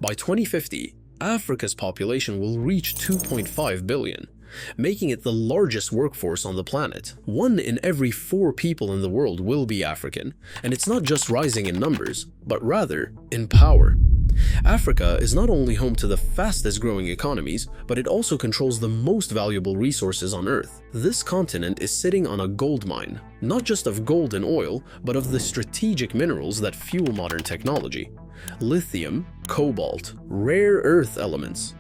By 2050, Africa's population will reach 2.5 billion, making it the largest workforce on the planet. 1 in every 4 people in the world will be African, and it's not just rising in numbers, but rather in power. Africa is not only home to the fastest growing economies, but it also controls the most valuable resources on Earth. This continent is sitting on a gold mine, not just of gold and oil, but of the strategic minerals that fuel modern technology. Lithium, cobalt, rare earth elements.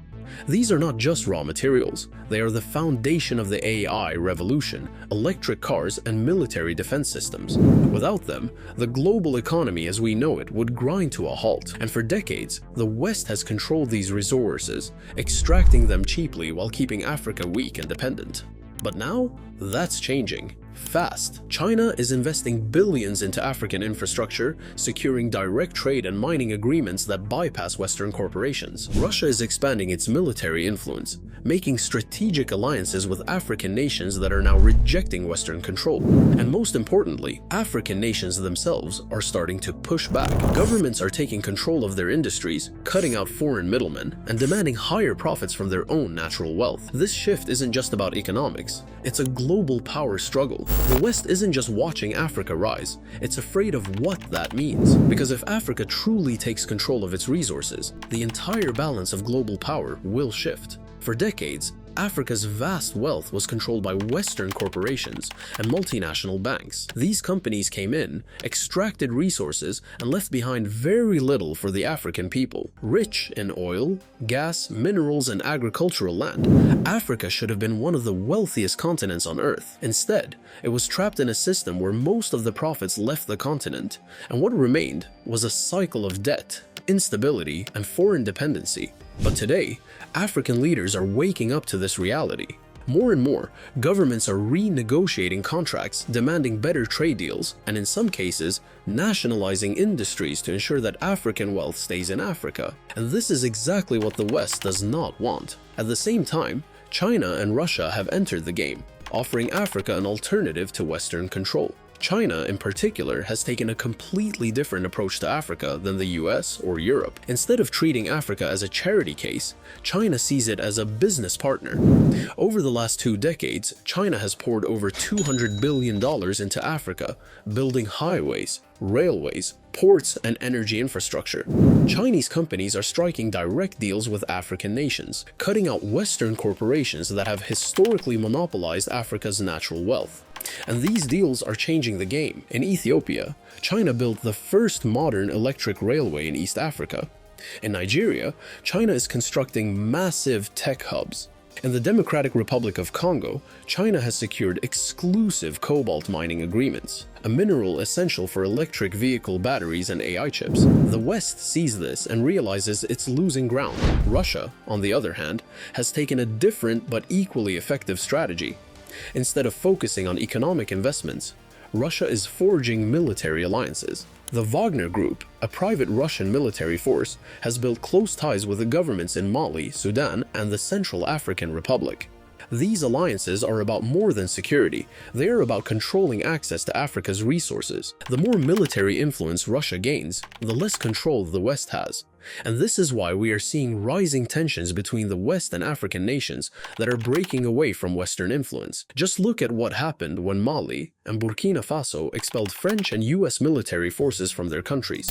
These are not just raw materials, they are the foundation of the AI revolution, electric cars, and military defense systems. Without them, the global economy as we know it would grind to a halt, and for decades, the West has controlled these resources, extracting them cheaply while keeping Africa weak and dependent. But now, that's changing. Fast. China is investing billions into African infrastructure, securing direct trade and mining agreements that bypass Western corporations. Russia is expanding its military influence, making strategic alliances with African nations that are now rejecting Western control. And most importantly, African nations themselves are starting to push back. Governments are taking control of their industries, cutting out foreign middlemen, and demanding higher profits from their own natural wealth. This shift isn't just about economics, it's a global power struggle. The West isn't just watching Africa rise, it's afraid of what that means. Because if Africa truly takes control of its resources, the entire balance of global power will shift. For decades, Africa's vast wealth was controlled by Western corporations and multinational banks. These companies came in, extracted resources, and left behind very little for the African people. Rich in oil, gas, minerals, and agricultural land, Africa should have been one of the wealthiest continents on Earth. Instead, it was trapped in a system where most of the profits left the continent, and what remained was a cycle of debt, instability, and foreign dependency. But today, African leaders are waking up to this reality. More and more, governments are renegotiating contracts, demanding better trade deals, and in some cases, nationalizing industries to ensure that African wealth stays in Africa. And this is exactly what the West does not want. At the same time, China and Russia have entered the game, offering Africa an alternative to Western control. China, in particular, has taken a completely different approach to Africa than the US or Europe. Instead of treating Africa as a charity case, China sees it as a business partner. Over the last 2 decades, China has poured over $200 billion into Africa, building highways, railways, ports, and energy infrastructure. Chinese companies are striking direct deals with African nations, cutting out Western corporations that have historically monopolized Africa's natural wealth. And these deals are changing the game. In Ethiopia, China built the first modern electric railway in East Africa. In Nigeria, China is constructing massive tech hubs. In the Democratic Republic of Congo, China has secured exclusive cobalt mining agreements, a mineral essential for electric vehicle batteries and AI chips. The West sees this and realizes it's losing ground. Russia, on the other hand, has taken a different but equally effective strategy. Instead of focusing on economic investments, Russia is forging military alliances. The Wagner Group, a private Russian military force, has built close ties with the governments in Mali, Sudan, and the Central African Republic. These alliances are about more than security, they are about controlling access to Africa's resources. The more military influence Russia gains, the less control the West has. And this is why we are seeing rising tensions between the West and African nations that are breaking away from Western influence. Just look at what happened when Mali and Burkina Faso expelled French and US military forces from their countries.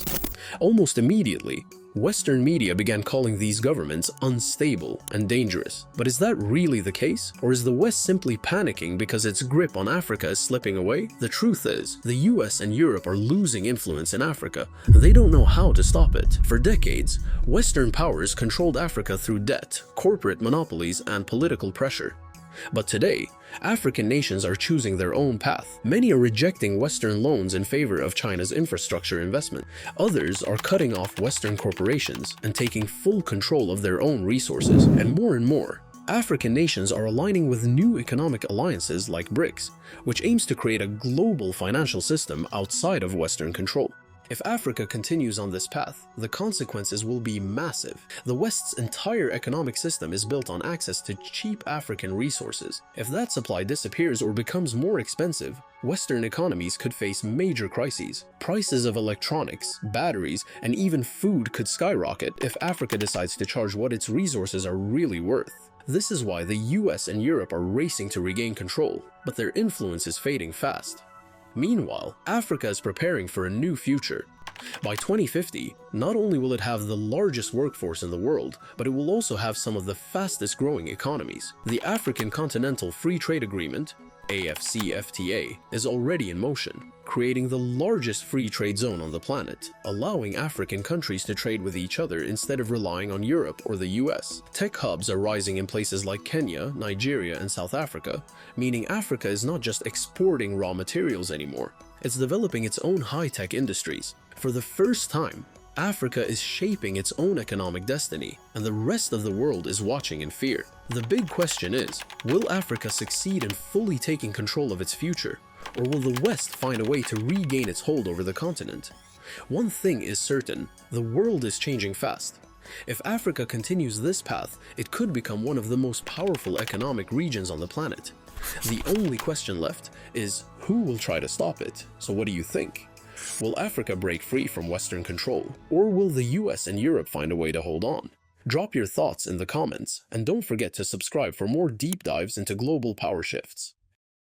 Almost immediately, Western media began calling these governments unstable and dangerous. But is that really the case? Or is the West simply panicking because its grip on Africa is slipping away? The truth is, the US and Europe are losing influence in Africa, and they don't know how to stop it. For decades, Western powers controlled Africa through debt, corporate monopolies, and political pressure. But today, African nations are choosing their own path. Many are rejecting Western loans in favor of China's infrastructure investment. Others are cutting off Western corporations and taking full control of their own resources. And more, African nations are aligning with new economic alliances like BRICS, which aims to create a global financial system outside of Western control. If Africa continues on this path, the consequences will be massive. The West's entire economic system is built on access to cheap African resources. If that supply disappears or becomes more expensive, Western economies could face major crises. Prices of electronics, batteries, and even food could skyrocket if Africa decides to charge what its resources are really worth. This is why the US and Europe are racing to regain control, but their influence is fading fast. Meanwhile, Africa is preparing for a new future. By 2050, not only will it have the largest workforce in the world, but it will also have some of the fastest growing economies. The African Continental Free Trade Agreement, AfCFTA, is already in motion, creating the largest free trade zone on the planet, allowing African countries to trade with each other instead of relying on Europe or the US. Tech hubs are rising in places like Kenya, Nigeria, and South Africa, meaning Africa is not just exporting raw materials anymore, it's developing its own high-tech industries. For the first time, Africa is shaping its own economic destiny, and the rest of the world is watching in fear. The big question is, will Africa succeed in fully taking control of its future, or will the West find a way to regain its hold over the continent? One thing is certain, the world is changing fast. If Africa continues this path, it could become one of the most powerful economic regions on the planet. The only question left is, who will try to stop it? So what do you think? Will Africa break free from Western control, or will the US and Europe find a way to hold on? Drop your thoughts in the comments, and don't forget to subscribe for more deep dives into global power shifts.